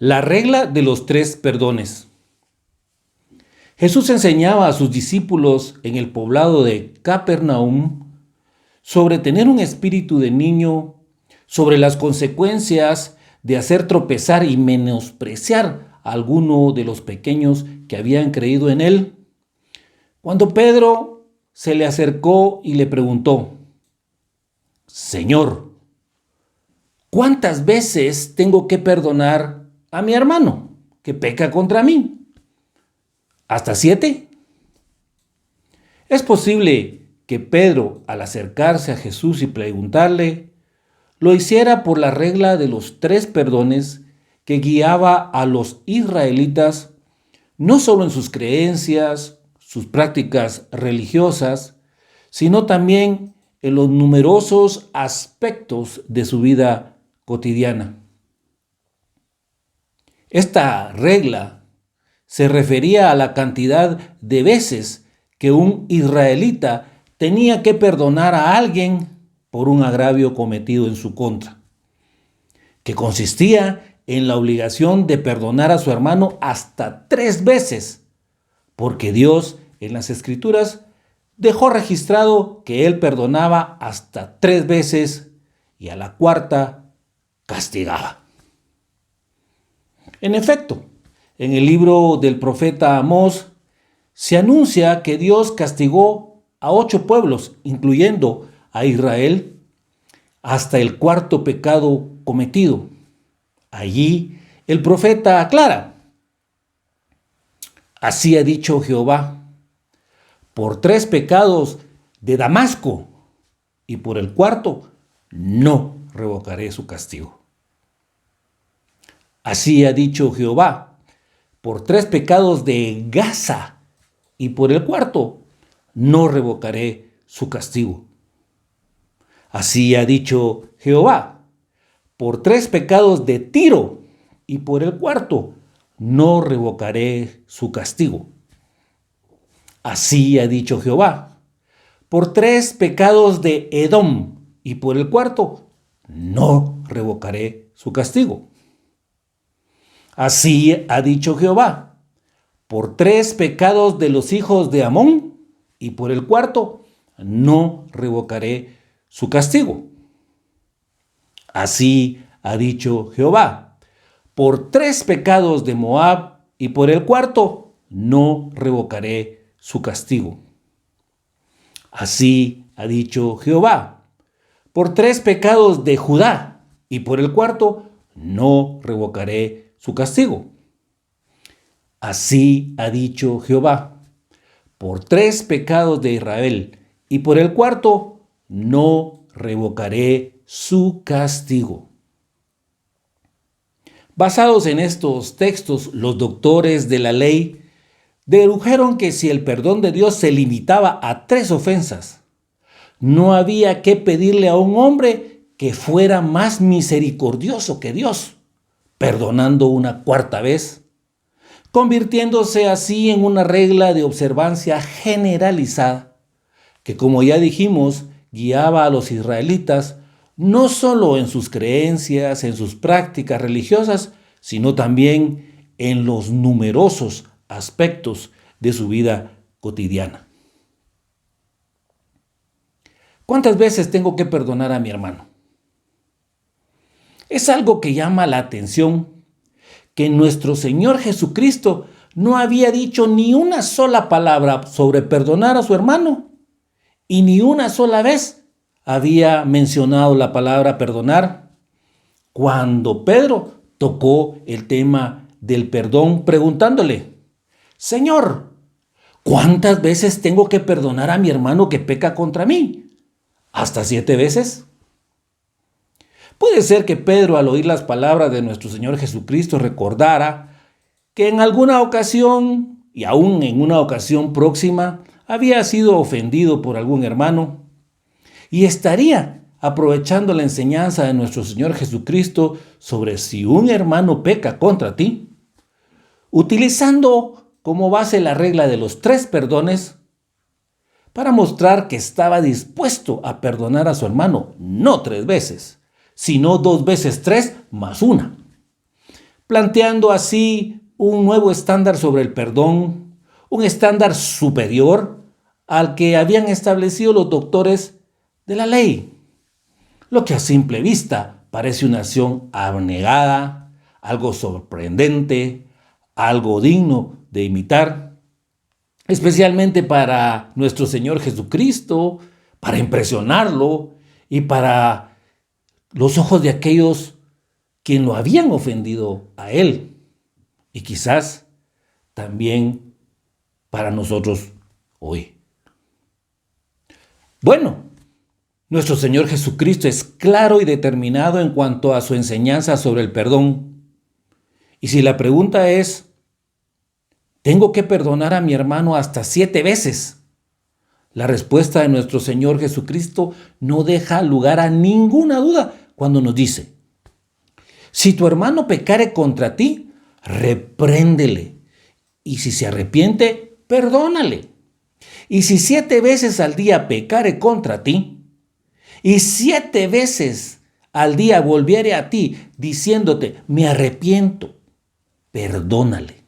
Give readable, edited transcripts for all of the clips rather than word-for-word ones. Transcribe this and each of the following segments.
La regla de los 3 perdones. Jesús enseñaba a sus discípulos en el poblado de Capernaum sobre tener un espíritu de niño, sobre las consecuencias de hacer tropezar y menospreciar a alguno de los pequeños que habían creído en él. Cuando Pedro se le acercó y le preguntó: Señor, ¿cuántas veces tengo que perdonar a mi hermano que peca contra mí? ¿Hasta 7? Es posible que Pedro, al acercarse a Jesús y preguntarle, lo hiciera por la regla de los 3 perdones que guiaba a los israelitas, no solo en sus creencias, sus prácticas religiosas, sino también en los numerosos aspectos de su vida cotidiana. Esta regla se refería a la cantidad de veces que un israelita tenía que perdonar a alguien por un agravio cometido en su contra, que consistía en la obligación de perdonar a su hermano hasta 3 veces, porque Dios en las Escrituras dejó registrado que él perdonaba hasta 3 veces y a la 4ª castigaba. En efecto, en el libro del profeta Amós se anuncia que Dios castigó a 8 pueblos, incluyendo a Israel, hasta el 4º pecado cometido. Allí el profeta aclara: así ha dicho Jehová, por 3 pecados de Damasco y por el 4º no revocaré su castigo. Así ha dicho Jehová, por 3 pecados de Gaza y por el 4º no revocaré su castigo. Así ha dicho Jehová, por 3 pecados de Tiro y por el 4º no revocaré su castigo. Así ha dicho Jehová, por 3 pecados de Edom y por el 4º no revocaré su castigo. Así ha dicho Jehová, por 3 pecados de los hijos de Amón y por el 4º no revocaré su castigo. Así ha dicho Jehová, por 3 pecados de Moab y por el 4º no revocaré su castigo. Así ha dicho Jehová, por 3 pecados de Judá y por el 4º no revocaré su castigo. Así ha dicho Jehová, por 3 pecados de Israel y por el 4º no revocaré su castigo. Basados en estos textos, los doctores de la ley dedujeron que si el perdón de Dios se limitaba a 3 ofensas, no había que pedirle a un hombre que fuera más misericordioso que Dios, perdonando una 4ª vez, convirtiéndose así en una regla de observancia generalizada que, como ya dijimos, guiaba a los israelitas no solo en sus creencias, en sus prácticas religiosas, sino también en los numerosos aspectos de su vida cotidiana. ¿Cuántas veces tengo que perdonar a mi hermano? Es algo que llama la atención que nuestro Señor Jesucristo no había dicho ni una sola palabra sobre perdonar a su hermano y ni una sola vez había mencionado la palabra perdonar cuando Pedro tocó el tema del perdón preguntándole: Señor, ¿cuántas veces tengo que perdonar a mi hermano que peca contra mí? ¿Hasta 7 veces? Puede ser que Pedro, al oír las palabras de nuestro Señor Jesucristo, recordara que en alguna ocasión, y aún en una ocasión próxima, había sido ofendido por algún hermano y estaría aprovechando la enseñanza de nuestro Señor Jesucristo sobre si un hermano peca contra ti, utilizando como base la regla de los 3 perdones para mostrar que estaba dispuesto a perdonar a su hermano no 3 veces, sino 2 veces 3 más 1. planteando así un nuevo estándar sobre el perdón, un estándar superior al que habían establecido los doctores de la ley, lo que a simple vista parece una acción abnegada, algo sorprendente, algo digno de imitar, especialmente para nuestro Señor Jesucristo, para impresionarlo y para los ojos de aquellos quien lo habían ofendido a Él, y quizás también para nosotros hoy. Bueno, nuestro Señor Jesucristo es claro y determinado en cuanto a su enseñanza sobre el perdón. Y si la pregunta es, ¿tengo que perdonar a mi hermano hasta 7 veces? La respuesta de nuestro Señor Jesucristo no deja lugar a ninguna duda cuando nos dice, si tu hermano pecare contra ti, repréndele. Y si se arrepiente, perdónale. Y si 7 veces al día pecare contra ti, y 7 veces al día volviere a ti diciéndote, me arrepiento, perdónale.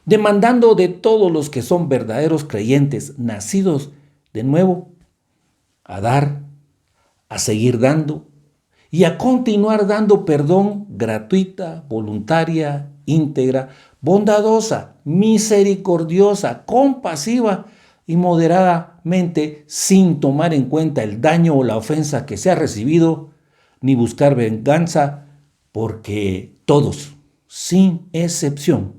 Demandando de todos los que son verdaderos creyentes, nacidos de nuevo, a dar, a seguir dando y a continuar dando perdón gratuita, voluntaria, íntegra, bondadosa, misericordiosa, compasiva y moderadamente, sin tomar en cuenta el daño o la ofensa que se ha recibido, ni buscar venganza, porque todos, sin excepción,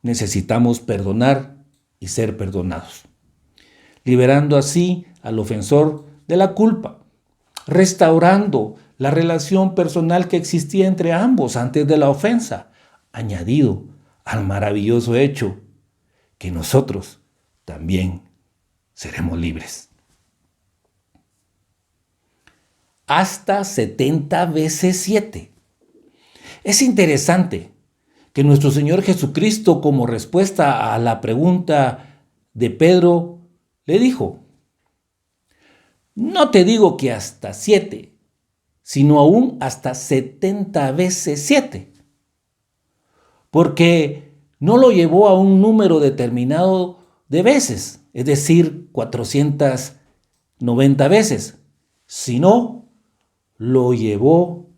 necesitamos perdonar y ser perdonados, liberando así al ofensor de la culpa, restaurando la relación personal que existía entre ambos antes de la ofensa, añadido al maravilloso hecho que nosotros también seremos libres. Hasta 70 veces 7. Es interesante que nuestro Señor Jesucristo, como respuesta a la pregunta de Pedro, le dijo, no te digo que hasta 7, sino aún hasta 70 veces 7. Porque no lo llevó a un número determinado de veces, es decir, 490 veces, sino lo llevó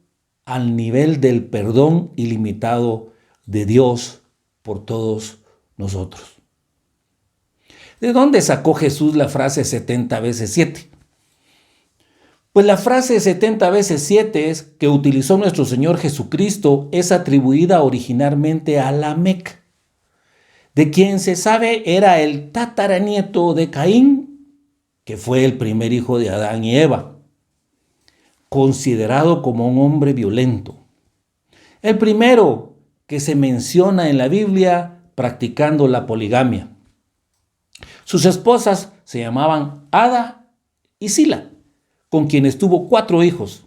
al nivel del perdón ilimitado de Dios por todos nosotros. ¿De dónde sacó Jesús la frase 70 veces 7? Pues la frase 70 veces 7 que utilizó nuestro Señor Jesucristo es atribuida originalmente a Lamec, de quien se sabe era el tataranieto de Caín, que fue el primer hijo de Adán y Eva, considerado como un hombre violento. El primero que se menciona en la Biblia practicando la poligamia. Sus esposas se llamaban Ada y Sila, con quienes tuvo 4 hijos.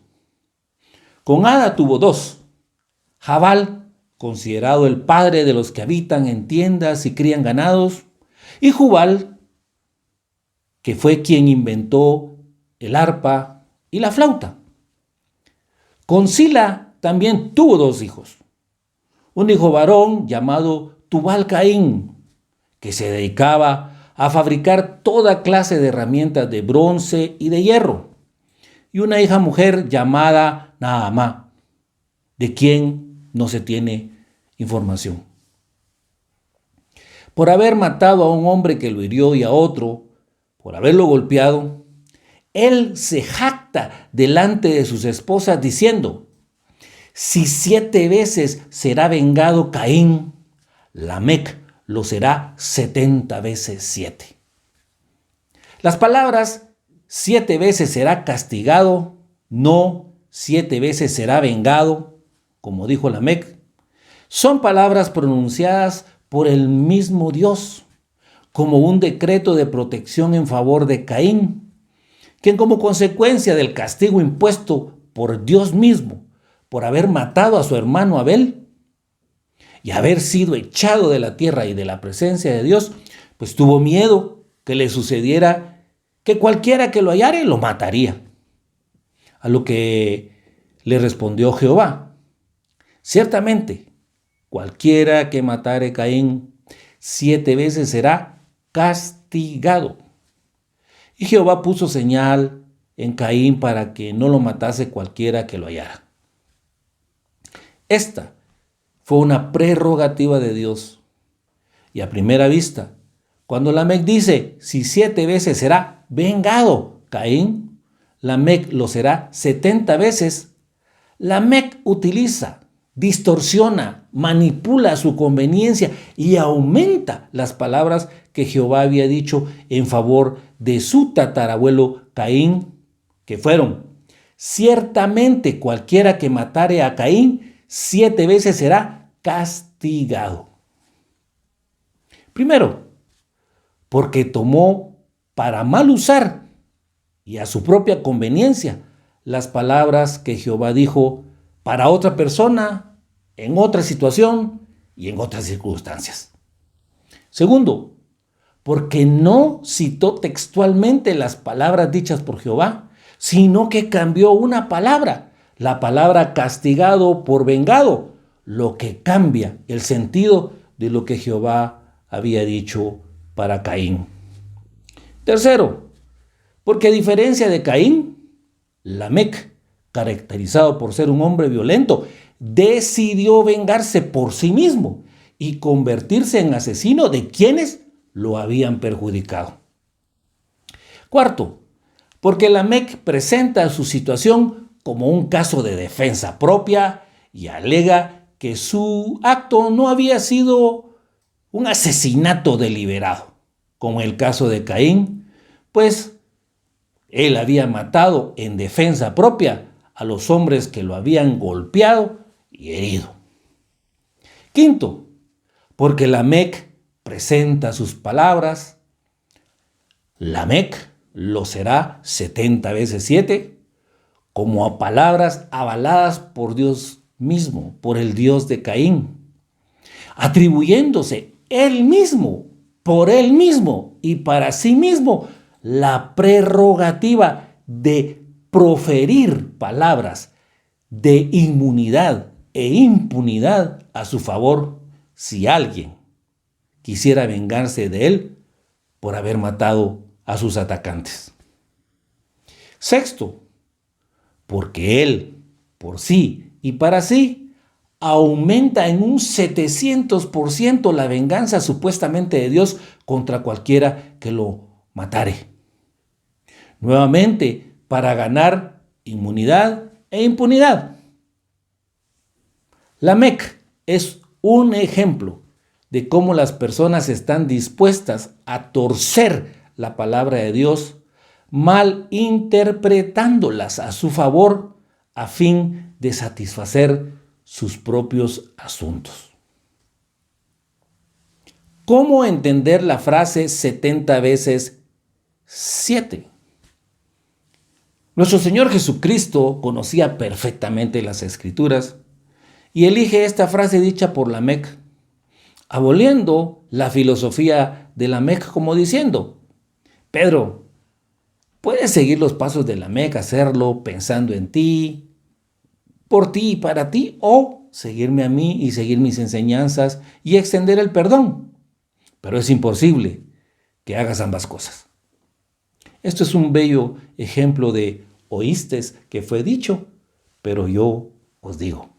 Con Ada tuvo 2. Jabal, considerado el padre de los que habitan en tiendas y crían ganados, y Jubal, que fue quien inventó el arpa y la flauta. Con Sila también tuvo 2 hijos. Un hijo varón llamado Tubal Caín, que se dedicaba a fabricar toda clase de herramientas de bronce y de hierro, y una hija mujer llamada Naamá, de quien no se tiene información. Por haber matado a un hombre que lo hirió y a otro, por haberlo golpeado, él se jacta delante de sus esposas diciendo, si 7 veces será vengado Caín, Lamec lo será 70 veces 7. Las palabras 7 veces será castigado, no 7 veces será vengado, como dijo Lamec, son palabras pronunciadas por el mismo Dios, como un decreto de protección en favor de Caín, quien como consecuencia del castigo impuesto por Dios mismo, por haber matado a su hermano Abel y haber sido echado de la tierra y de la presencia de Dios, pues tuvo miedo que le sucediera que cualquiera que lo hallare lo mataría. A lo que le respondió Jehová, Ciertamente, cualquiera que matare a Caín 7 veces será castigado. Y Jehová puso señal en Caín para que no lo matase cualquiera que lo hallara. Esta fue una prerrogativa de Dios. Y a primera vista, cuando Lamec dice, si 7 veces será vengado Caín, Lamec lo será 70 veces. Lamec utiliza, distorsiona, manipula a su conveniencia y aumenta las palabras que Jehová había dicho en favor de su tatarabuelo Caín, que fueron, ciertamente cualquiera que matare a Caín 7 veces será castigado. Primero, porque tomó para mal usar y a su propia conveniencia las palabras que Jehová dijo para otra persona, en otra situación y en otras circunstancias. Segundo, porque no citó textualmente las palabras dichas por Jehová, sino que cambió una palabra, la palabra castigado por vengado, lo que cambia el sentido de lo que Jehová había dicho para Caín. Tercero, porque a diferencia de Caín, Lamec, caracterizado por ser un hombre violento, decidió vengarse por sí mismo y convertirse en asesino de quienes lo habían perjudicado. Cuarto, porque Lamec presenta su situación como un caso de defensa propia y alega que su acto no había sido un asesinato deliberado, como en el caso de Caín, pues él había matado en defensa propia a los hombres que lo habían golpeado y herido. Quinto, porque Lamec presenta sus palabras, Lamec lo será 70 veces 7, como a palabras avaladas por Dios mismo, por el Dios de Caín, atribuyéndose él mismo, por él mismo y para sí mismo, la prerrogativa de proferir palabras de inmunidad e impunidad a su favor si alguien quisiera vengarse de él por haber matado a sus atacantes. Sexto, porque él, por sí y para sí, aumenta en un 700% la venganza supuestamente de Dios contra cualquiera que lo matare. Nuevamente, para ganar inmunidad e impunidad. Lamec es un ejemplo de cómo las personas están dispuestas a torcer la palabra de Dios, mal interpretándolas a su favor a fin de satisfacer sus propios asuntos. ¿Cómo entender la frase 70 veces 7? Nuestro Señor Jesucristo conocía perfectamente las Escrituras y elige esta frase dicha por Lamec, aboliendo la filosofía de Lamec como diciendo, Pedro, puedes seguir los pasos de Lamec, hacerlo pensando en ti, por ti y para ti, o seguirme a mí y seguir mis enseñanzas y extender el perdón. Pero es imposible que hagas ambas cosas. Esto es un bello ejemplo de oístes que fue dicho, pero yo os digo.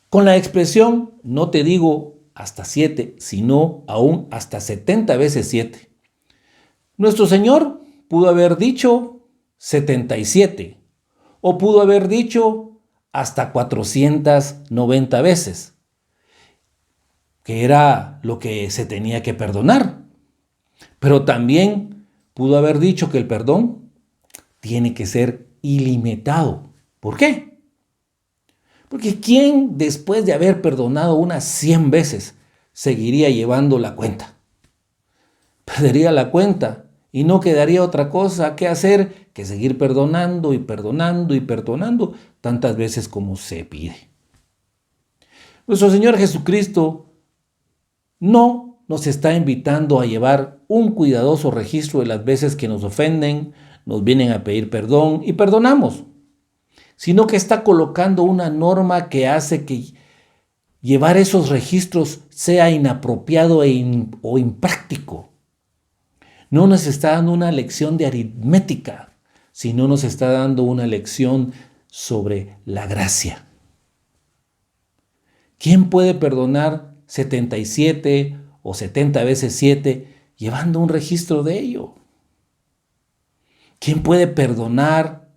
Con la expresión no te digo hasta 7, sino aún hasta 70 veces 7. Nuestro Señor pudo haber dicho 77 o pudo haber dicho hasta 490 veces, que era lo que se tenía que perdonar. Pero también pudo haber dicho que el perdón tiene que ser ilimitado. ¿Por qué? Porque ¿quién después de haber perdonado unas 100 veces seguiría llevando la cuenta? Perdería la cuenta y no quedaría otra cosa que hacer que seguir perdonando y perdonando y perdonando tantas veces como se pide. Nuestro Señor Jesucristo no nos está invitando a llevar un cuidadoso registro de las veces que nos ofenden, nos vienen a pedir perdón y perdonamos, sino que está colocando una norma que hace que llevar esos registros sea inapropiado o impráctico. No nos está dando una lección de aritmética, sino nos está dando una lección sobre la gracia. ¿Quién puede perdonar 77 o 70 veces 7 llevando un registro de ello? ¿Quién puede perdonar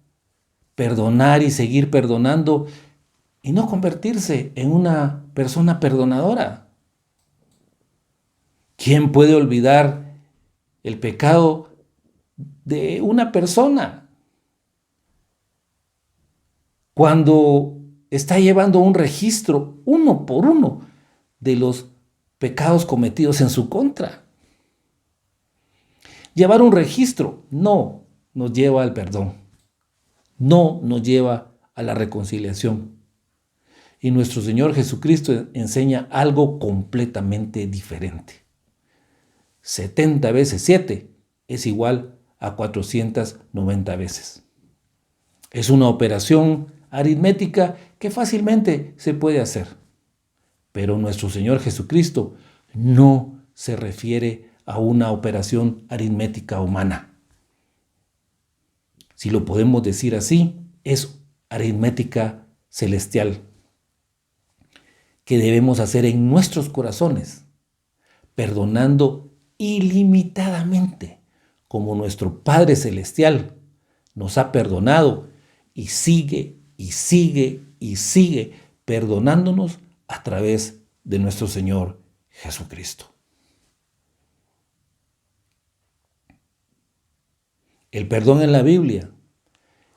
y seguir perdonando y no convertirse en una persona perdonadora? ¿Quién puede olvidar el pecado de una persona cuando está llevando un registro uno por uno de los pecados cometidos en su contra? Llevar un registro no nos lleva al perdón, no nos lleva a la reconciliación. Y nuestro Señor Jesucristo enseña algo completamente diferente. 70 veces 7 es igual a 490 veces. Es una operación aritmética que fácilmente se puede hacer. Pero nuestro Señor Jesucristo no se refiere a una operación aritmética humana. Si lo podemos decir así, es aritmética celestial que debemos hacer en nuestros corazones, perdonando ilimitadamente, como nuestro Padre Celestial nos ha perdonado y sigue perdonándonos a través de nuestro Señor Jesucristo. El perdón en la Biblia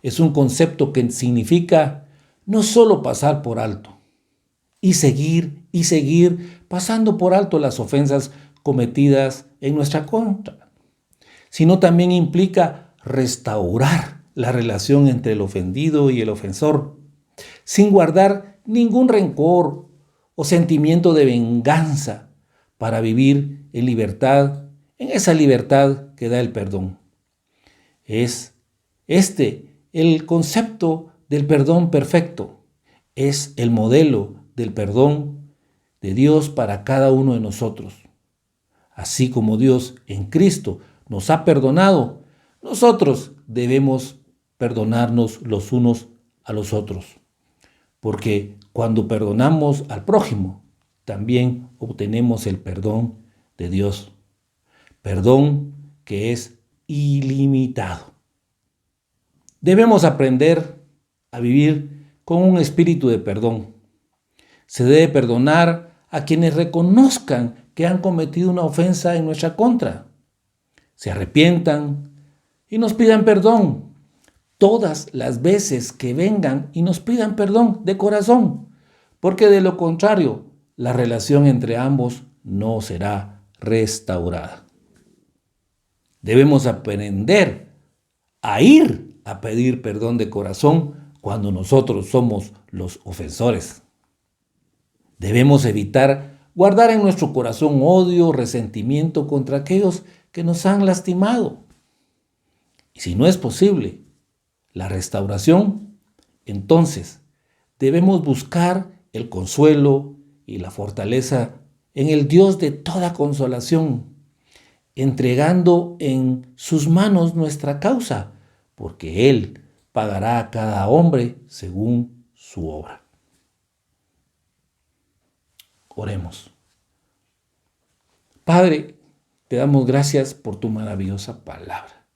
es un concepto que significa no solo pasar por alto y seguir pasando por alto las ofensas cometidas en nuestra contra, sino también implica restaurar la relación entre el ofendido y el ofensor, sin guardar ningún rencor o sentimiento de venganza, para vivir en libertad, en esa libertad que da el perdón. Es el concepto del perdón perfecto, es el modelo del perdón de Dios para cada uno de nosotros. Así como Dios en Cristo nos ha perdonado, nosotros debemos perdonarnos los unos a los otros. Porque cuando perdonamos al prójimo, también obtenemos el perdón de Dios. Perdón que es ilimitado. Debemos aprender a vivir con un espíritu de perdón. Se debe perdonar a quienes reconozcan que han cometido una ofensa en nuestra contra. Se arrepientan y nos pidan perdón todas las veces que vengan y nos pidan perdón de corazón, porque de lo contrario, la relación entre ambos no será restaurada. Debemos aprender a ir a pedir perdón de corazón cuando nosotros somos los ofensores. Debemos evitar guardar en nuestro corazón odio, resentimiento contra aquellos que nos han lastimado. Y si no es posible la restauración, entonces debemos buscar el consuelo y la fortaleza en el Dios de toda consolación, entregando en sus manos nuestra causa, porque Él pagará a cada hombre según su obra. Oremos. Padre, te damos gracias por tu maravillosa palabra,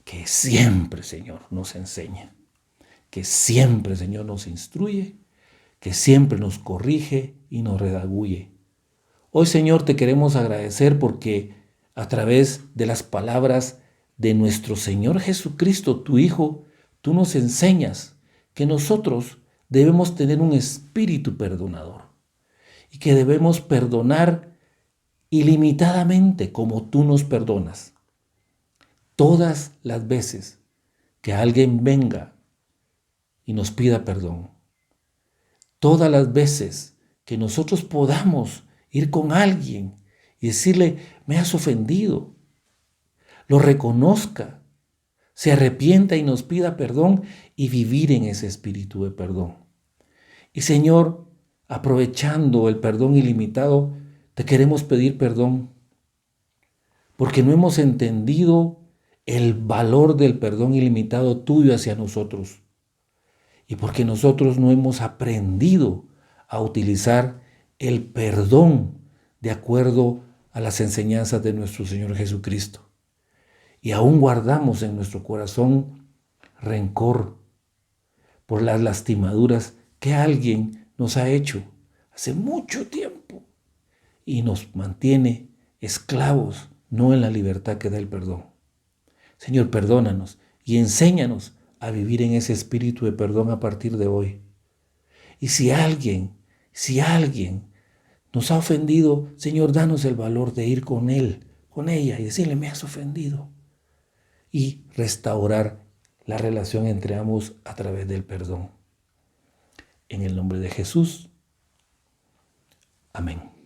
que siempre, Señor, nos enseña, que siempre, Señor, nos instruye, que siempre nos corrige y nos redarguye. Hoy, Señor, te queremos agradecer porque a través de las palabras de nuestro Señor Jesucristo, tu Hijo, tú nos enseñas que nosotros debemos tener un espíritu perdonador y que debemos perdonar ilimitadamente como tú nos perdonas. Todas las veces que alguien venga y nos pida perdón, todas las veces que nosotros podamos ir con alguien y decirle, me has ofendido, lo reconozca, se arrepienta y nos pida perdón y vivir en ese espíritu de perdón. Y Señor, aprovechando el perdón ilimitado, te queremos pedir perdón porque no hemos entendido el valor del perdón ilimitado tuyo hacia nosotros y porque nosotros no hemos aprendido a utilizar el perdón de acuerdo a las enseñanzas de nuestro Señor Jesucristo. Y aún guardamos en nuestro corazón rencor por las lastimaduras que alguien nos ha hecho hace mucho tiempo y nos mantiene esclavos, no en la libertad que da el perdón. Señor, perdónanos y enséñanos a vivir en ese espíritu de perdón a partir de hoy. Y si alguien nos ha ofendido, Señor, danos el valor de ir con él, con ella y decirle, me has ofendido. Y restaurar la relación entre ambos a través del perdón. En el nombre de Jesús. Amén.